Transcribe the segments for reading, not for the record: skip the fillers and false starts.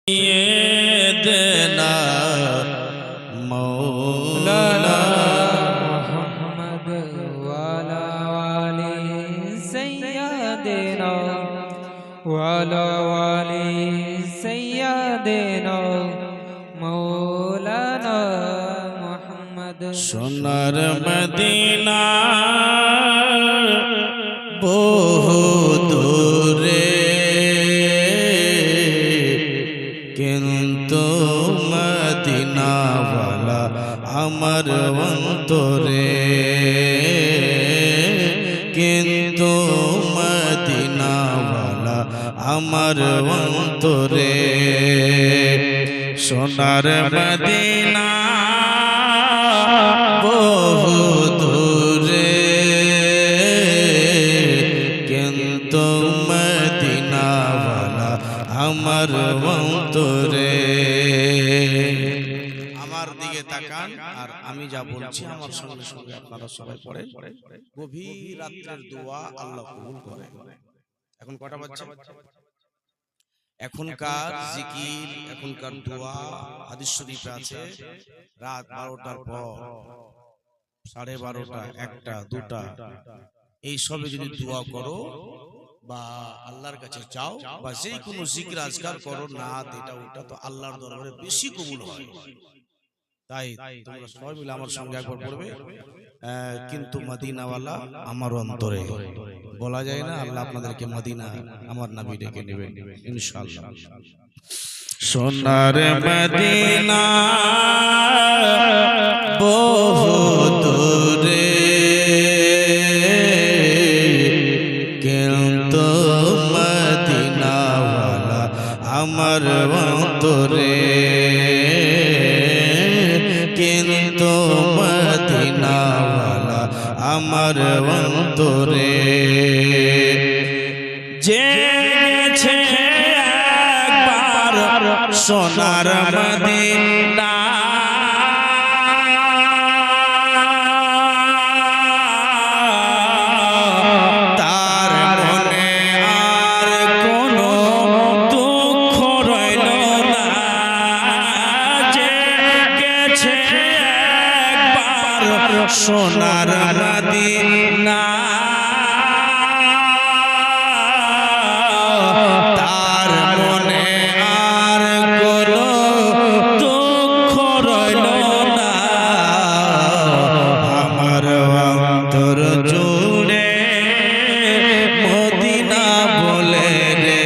सैयदना मौलाना मुहम्मद वाला वाली सैयदना वाला वाली सैयदना मौलाना मुहम्मद। সোনার মদিনা বহু দূরে কিন্তু মদিনাওয়ালা আমার অন্তরে কিন্তু মদিনাওয়ালা আমার অন্তরে সোনার মদিনা বহু দূরে কিন্তু মদিনাওয়ালা আমার অন্তরে। আমার দিকে তাকান আর আমি যা বলছি আমার সঙ্গে সঙ্গে আপনারা সবাই পড়েন। গভীর রাতের দোয়া আল্লাহ কবুল করে। এখন কটা বাজছে? এখনকার জিকির এখনকার দোয়া হাদিস শরীফে আছে রাত 12টার পর 12:30 1টা 2টা এই সবে যদি দোয়া করো বা আল্লাহর কাছে চাও বা যে কোনো জিকির আজকার করো না এটা ওটা তো আল্লাহর দরবারে বেশি কবুল হয়। তাই তোমরা সবাই মিলে আমার সঙ্গে একবার পড়বে কিন্তু মদিনাওয়ালা আমার অন্তরে। বলা যায় না আল্লাহ আপনাদেরকে মদিনা আমার নবী ডেকে নেবেন ইনশাআল্লাহ। সোনার মদিনা বহু দূরে কিন্তু মদিনাওয়ালা আমার অন্তরে কিন্তু মদিনাওয়ালা আমার অন্তরে। জেনেছে একবার সোনার মদিনা তার মনে আর কোনো দুঃখ রইল না। জেগেছে একবার সোনার মদিনা তার মনে আর কোনো দুঃখ রইল না। আমার অন্তর জুড়ে মদিনা বলে রে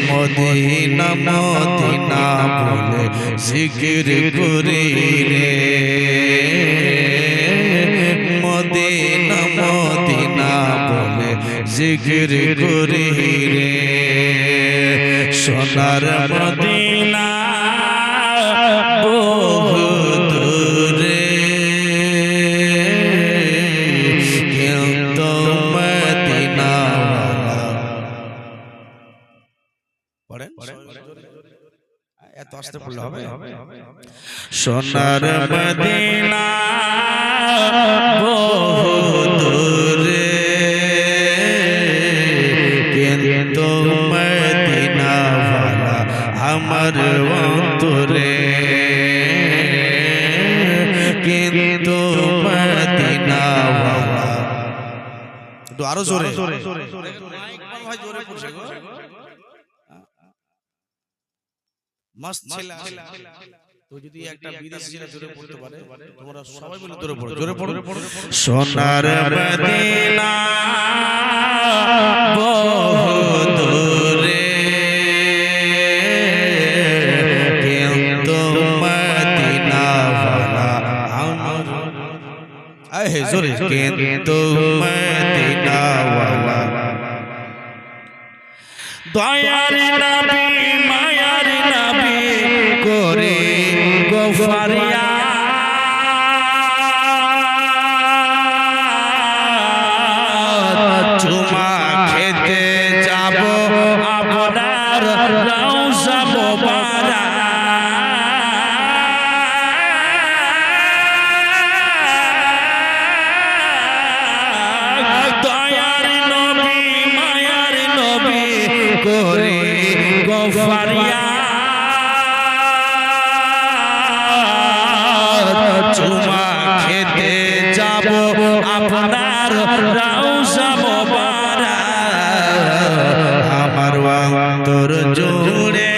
মদিনা মদিনা বলে জিকির করি রে মদিনা মদিনা বলে জিকির করি রে। সোনার মদিনা বহু দূরে কিন্তু মদিনাওয়ালা পড়েন এত আস্তে পড়লে হবে। সোনার মদিনা বহু দূরে কিন্তু মদিনাওয়ালা আমার অন্তরে কিন্তু মদিনাওয়ালা একটু আরো জোরে জোরে পড়ছে গো মস্ত ছেলে তো যদি একটা বিদেশি ছেলে জোরে পড়তে পারে তোমরা সবাই মিলে জোরে পড়ো জোরে পড়ো। সোনার মদিনা বহু দূরে কিন্তু মদিনাওয়ালা আমার জোরে কিন্তু মদিনাওয়ালা দয়ার নবী মায়ার নবী করে গোফারিয়া চুমা খেতে যাব আপনার রওজা মোবারক দয়ার নবী মায়ার নবী করে গফারিয়া চুমা খেতে যাব আপনার রওজা মোবারক আমার অন্তর জুড়ে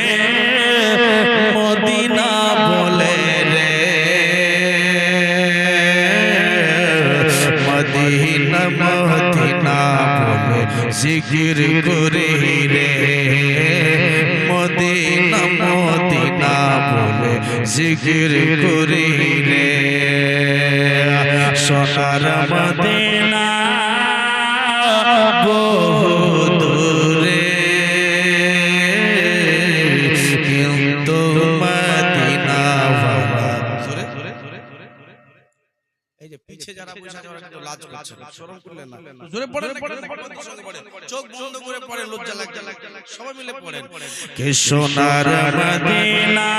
মদিনা বলে রে মদিনা মদিনা বলে জিকির করে রে মদিনা মদিনা বলে জিকির করে রে সোনার মদিনা বহু দূরে কিন্তু মদিনা এই যে পিছে যারা বসে আছে ওরা কিন্তু লাজ করছে শরম করলেন না জোরে পড়েন চোখ বন্ধ করে পড়েন লজ্জা লাগছে সবাই মিলে পড়েন কে সোনার মদিনা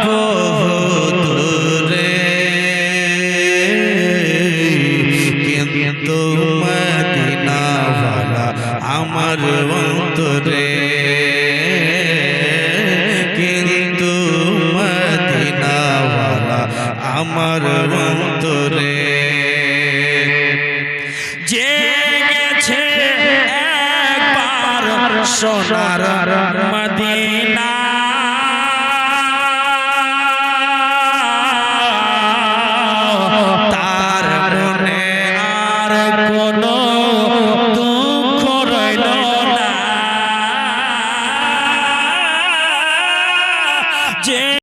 বহু দূরে কিন্তু মদিনা ওয়ালা আমার অন্তরে কিন্তু মদিনা ওয়ালা আমার অন্তরে যে গেছে একবার সোনার